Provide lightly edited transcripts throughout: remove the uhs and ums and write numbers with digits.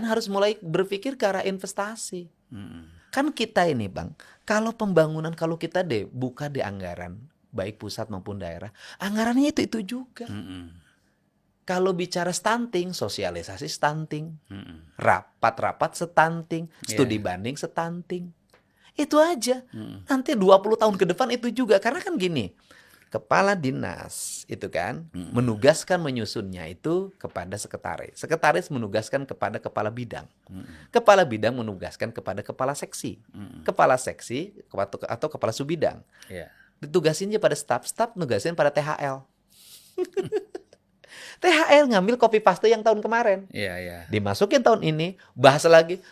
harus mulai berpikir ke arah investasi. Kan kita ini Bang, kalau pembangunan, kalau kita buka di anggaran, baik pusat maupun daerah, anggarannya itu juga. Kalau bicara stunting, sosialisasi stunting, rapat-rapat stunting, studi banding stunting. Itu aja. Nanti 20 tahun ke depan itu juga. Karena kan gini, kepala dinas itu kan menugaskan menyusunnya itu kepada sekretaris. Sekretaris menugaskan kepada kepala bidang. Kepala bidang menugaskan kepada kepala seksi. Kepala seksi atau kepala subidang. Ditugasinnya pada staf nugasin pada THL. THL ngambil copy paste yang tahun kemarin. Dimasukin tahun ini, bahas lagi.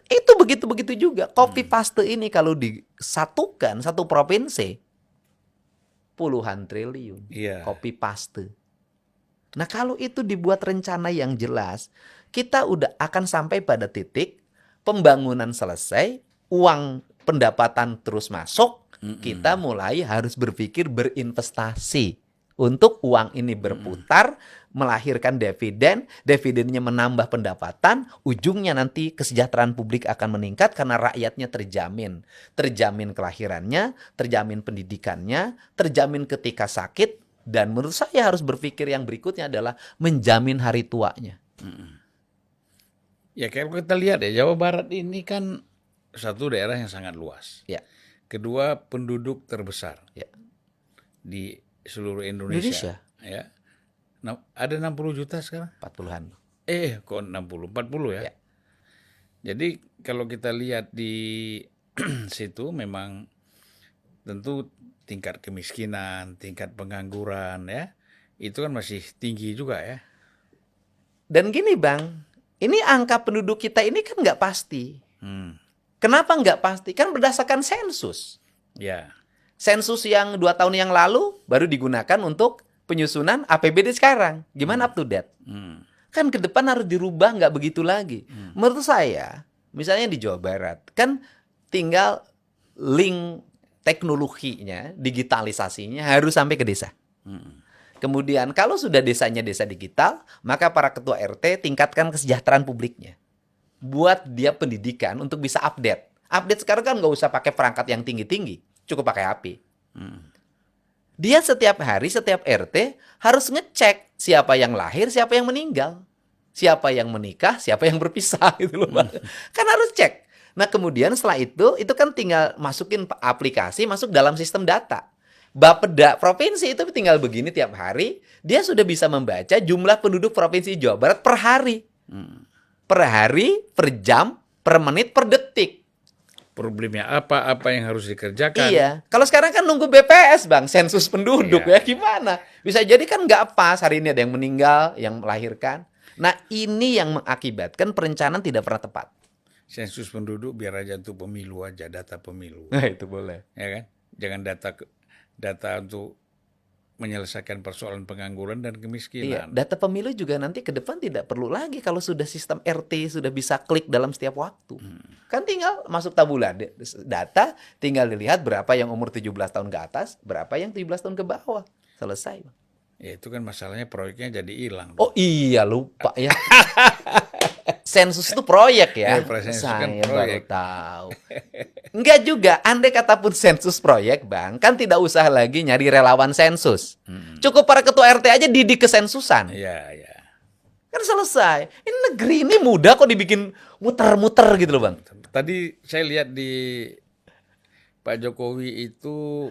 Itu begitu-begitu juga. Copy paste ini kalau disatukan satu provinsi, puluhan triliun. Copy paste. Nah kalau itu dibuat rencana yang jelas, kita udah akan sampai pada titik pembangunan selesai, uang pendapatan terus masuk, kita mulai harus berpikir berinvestasi. Untuk uang ini berputar, melahirkan dividen, dividennya menambah pendapatan, ujungnya nanti kesejahteraan publik akan meningkat karena rakyatnya terjamin. Terjamin kelahirannya, terjamin pendidikannya, terjamin ketika sakit, dan menurut saya harus berpikir yang berikutnya adalah menjamin hari tuanya. Ya kalau kita lihat ya, Jawa Barat ini kan satu daerah yang sangat luas. Kedua, penduduk terbesar di seluruh Indonesia. Ya. Nah, ada 60 juta sekarang? 40-an. Kok 60? 40 ya? Jadi kalau kita lihat di situ memang tentu tingkat kemiskinan, tingkat pengangguran ya, itu kan masih tinggi juga ya. Dan gini Bang, ini angka penduduk kita ini kan nggak pasti. Kenapa nggak pasti? Kan berdasarkan sensus. Sensus yang 2 tahun yang lalu baru digunakan untuk penyusunan APBD sekarang. Gimana up to date? Kan ke depan harus dirubah, nggak begitu lagi. Menurut saya, misalnya di Jawa Barat, kan tinggal link teknologinya, digitalisasinya harus sampai ke desa. Kemudian kalau sudah desanya desa digital, maka para ketua RT tingkatkan kesejahteraan publiknya. Buat dia pendidikan untuk bisa update. Update sekarang kan nggak usah pakai perangkat yang tinggi-tinggi. Cukup pakai HP. Dia setiap hari, setiap RT harus ngecek siapa yang lahir, siapa yang meninggal. Siapa yang menikah, siapa yang berpisah gitu loh Bang. Kan harus cek. Nah kemudian setelah itu kan tinggal masukin aplikasi, masuk dalam sistem data. Bapeda provinsi itu tinggal begini tiap hari, dia sudah bisa membaca jumlah penduduk provinsi Jawa Barat per hari. Per hari, per jam, per menit, per detik. Problemnya apa yang harus dikerjakan. Iya, kalau sekarang kan nunggu BPS Bang, sensus penduduk ya gimana? Bisa jadi kan nggak pas, hari ini ada yang meninggal, yang melahirkan. Nah ini yang mengakibatkan perencanaan tidak pernah tepat. Sensus penduduk biar aja untuk pemilu aja, data pemilu. Nah itu boleh. Ya kan? Jangan data untuk menyelesaikan persoalan pengangguran dan kemiskinan. Data pemilu juga nanti ke depan tidak perlu lagi kalau sudah sistem RT sudah bisa klik dalam setiap waktu. Kan tinggal masuk tabulan data, tinggal dilihat berapa yang umur 17 tahun ke atas, berapa yang 17 tahun ke bawah. Selesai. Ya itu kan masalahnya proyeknya jadi hilang. Oh iya lupa ya. Sensus itu proyek ya. Saya baru tahu. Enggak juga, andai kata pun sensus proyek Bang, kan tidak usah lagi nyari relawan sensus. Cukup para ketua RT aja didik kesensusan. Iya. Kan selesai. Ini negeri ini mudah kok dibikin muter-muter gitu loh Bang. Tadi saya lihat di Pak Jokowi itu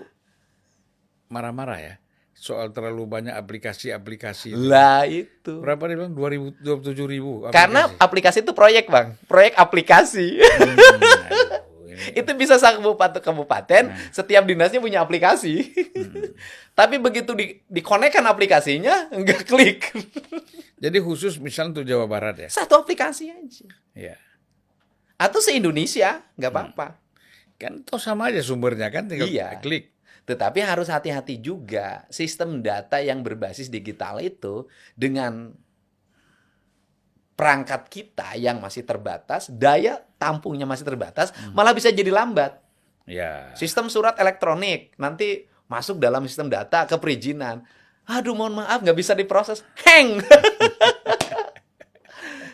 marah-marah ya. Soal terlalu banyak aplikasi-aplikasi. Lah itu. Berapa dia bilang? 27.000 aplikasi. Karena aplikasi itu proyek Bang. Proyek aplikasi. Itu bisa kabupaten, setiap dinasnya punya aplikasi. Tapi begitu dikonekkan aplikasinya, nggak klik. Jadi khusus misalnya untuk Jawa Barat ya? Satu aplikasi aja. Iya. Atau se-Indonesia, nggak apa-apa. Kan toh sama aja sumbernya kan, tinggal klik. Tetapi harus hati-hati juga. Sistem data yang berbasis digital itu dengan perangkat kita yang masih terbatas, daya tampungnya masih terbatas, malah bisa jadi lambat. Sistem surat elektronik nanti masuk dalam sistem data ke perizinan. Aduh mohon maaf nggak bisa diproses. Hang!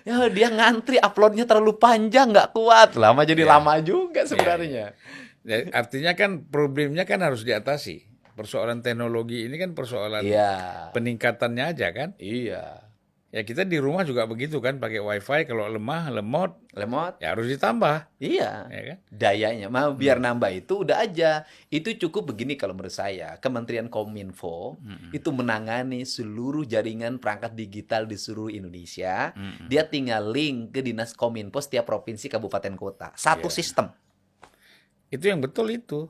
Ya dia ngantri, uploadnya terlalu panjang, nggak kuat. Lama jadi Ya. lama juga sebenarnya. Ya, artinya kan problemnya kan harus diatasi. Persoalan teknologi ini kan persoalan Iya, peningkatannya aja kan. iya. Ya kita di rumah juga begitu kan, pakai wifi kalau lemah, lemot, Lemot, ya harus ditambah. iya. Ya kan? Dayanya, mau biar nambah itu udah aja. Itu cukup begini kalau menurut saya. Kementerian Kominfo itu menangani seluruh jaringan perangkat digital di seluruh Indonesia. Dia tinggal link ke Dinas Kominfo setiap provinsi, kabupaten, kota. Satu Iya. sistem. Itu yang betul itu.